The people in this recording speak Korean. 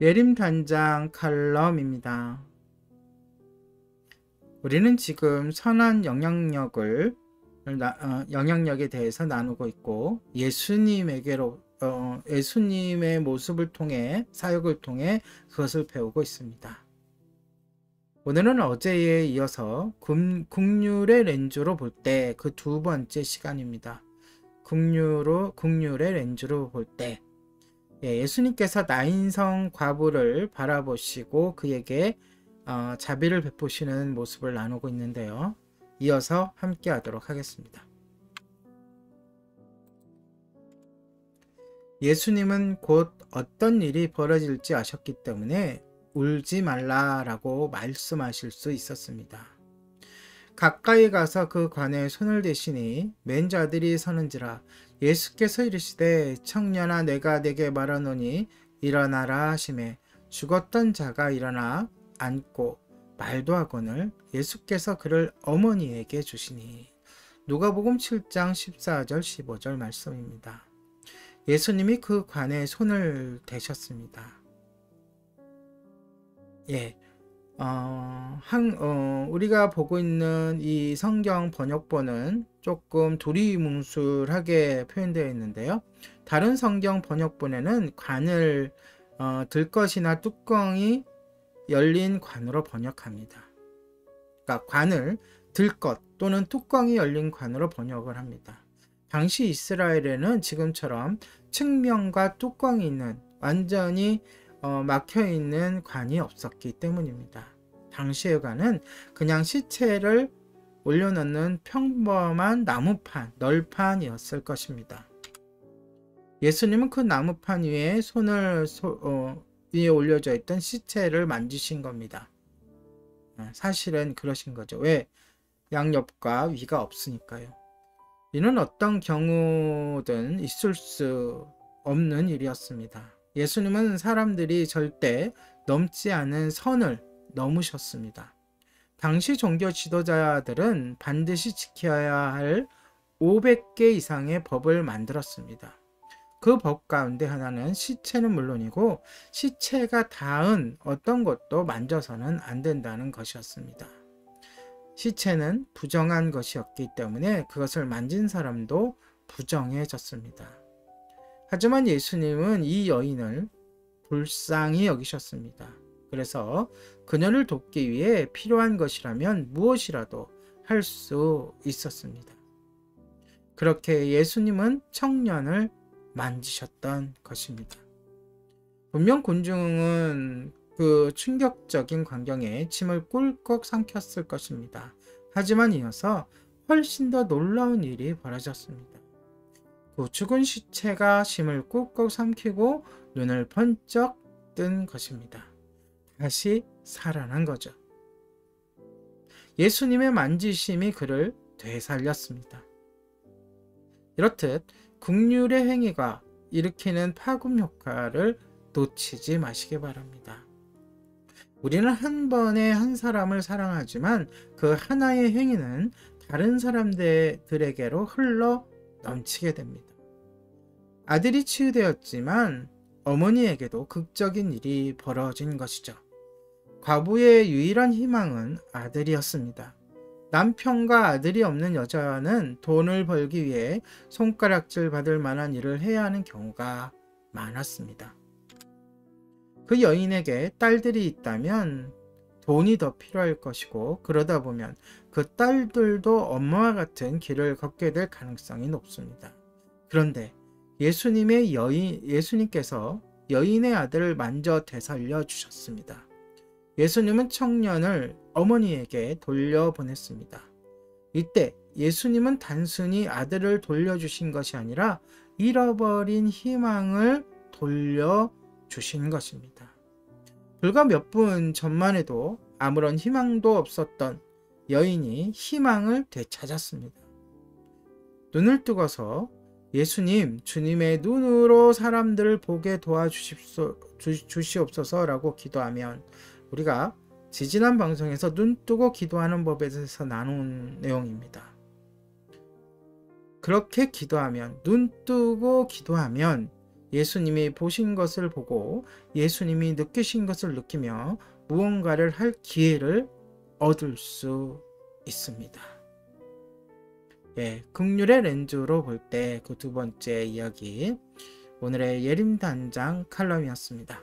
예림단장 칼럼입니다. 우리는 지금 선한 영향력에 대해서 나누고 있고 예수님의 모습을 통해 사역을 통해 그것을 배우고 있습니다. 오늘은 어제에 이어서 국률의 렌즈로 볼 때 그 두 번째 시간입니다. 국률의 렌즈로 볼 때 예수님께서 나인성 과부를 바라보시고 그에게 자비를 베푸시는 모습을 나누고 있는데요. 이어서 함께 하도록 하겠습니다. 예수님은 곧 어떤 일이 벌어질지 아셨기 때문에 울지 말라라고 말씀하실 수 있었습니다. 가까이 가서 그 관에 손을 대시니 맨 자들이 서는지라. 예수께서 이르시되 청년아 내가 네게 말하노니 일어나라 하시매 죽었던 자가 일어나 앉고 말도 하거늘 예수께서 그를 어머니에게 주시니. 누가복음 7장 14절 15절 말씀입니다. 예수님이 그 관에 손을 대셨습니다. 우리가 보고 있는 이 성경 번역본은 조금 두리뭉술하게 표현되어 있는데요. 다른 성경 번역본에는 관을 들 것이나 뚜껑이 열린 관으로 번역합니다. 그러니까 관을 들 것 또는 뚜껑이 열린 관으로 번역을 합니다. 당시 이스라엘에는 지금처럼 측면과 뚜껑이 있는 완전히 막혀있는 관이 없었기 때문입니다. 당시의 관은 그냥 시체를 올려놓는 평범한 나무판, 널판이었을 것입니다. 예수님은 그 나무판 위에 위에 올려져 있던 시체를 만지신 겁니다. 사실은 그러신 거죠. 왜? 양옆과 위가 없으니까요. 이는 어떤 경우든 있을 수 없는 일이었습니다. 예수님은 사람들이 절대 넘지 않은 선을 넘으셨습니다. 당시 종교 지도자들은 반드시 지켜야 할 500개 이상의 법을 만들었습니다. 그 법 가운데 하나는 시체는 물론이고 시체가 닿은 어떤 것도 만져서는 안 된다는 것이었습니다. 시체는 부정한 것이었기 때문에 그것을 만진 사람도 부정해졌습니다. 하지만 예수님은 이 여인을 불쌍히 여기셨습니다. 그래서 그녀를 돕기 위해 필요한 것이라면 무엇이라도 할 수 있었습니다. 그렇게 예수님은 청년을 만지셨던 것입니다. 분명 군중은 그 충격적인 광경에 침을 꿀꺽 삼켰을 것입니다. 하지만 이어서 훨씬 더 놀라운 일이 벌어졌습니다. 그 죽은 시체가 침을 꾹꾹 삼키고 눈을 번쩍 뜬 것입니다. 다시 살아난 거죠. 예수님의 만지심이 그를 되살렸습니다. 이렇듯 국률의 행위가 일으키는 파급 효과를 놓치지 마시기 바랍니다. 우리는 한 번에 한 사람을 사랑하지만 그 하나의 행위는 다른 사람들에게로 흘러 넘치게 됩니다. 아들이 치유되었지만 어머니에게도 극적인 일이 벌어진 것이죠. 과부의 유일한 희망은 아들이었습니다. 남편과 아들이 없는 여자는 돈을 벌기 위해 손가락질 받을 만한 일을 해야 하는 경우가 많았습니다. 그 여인에게 딸들이 있다면 돈이 더 필요할 것이고 그러다 보면 그 딸들도 엄마와 같은 길을 걷게 될 가능성이 높습니다. 그런데 예수님께서 여인의 아들을 만져 되살려 주셨습니다. 예수님은 청년을 어머니에게 돌려보냈습니다. 이때 예수님은 단순히 아들을 돌려주신 것이 아니라 잃어버린 희망을 돌려주신 것입니다. 불과 몇 분 전만 해도 아무런 희망도 없었던 여인이 희망을 되찾았습니다. 눈을 뜨고서 예수님, 주님의 눈으로 사람들을 보게 도와주시옵소서라고 기도하면 우리가 지지난 방송에서 눈 뜨고 기도하는 법에 대해서 나눈 내용입니다. 그렇게 기도하면, 눈 뜨고 기도하면 예수님이 보신 것을 보고 예수님이 느끼신 것을 느끼며 무언가를 할 기회를 얻을 수 있습니다. 예, 긍휼의 렌즈로 볼 때 그 두 번째 이야기, 오늘의 예림단장 칼럼이었습니다.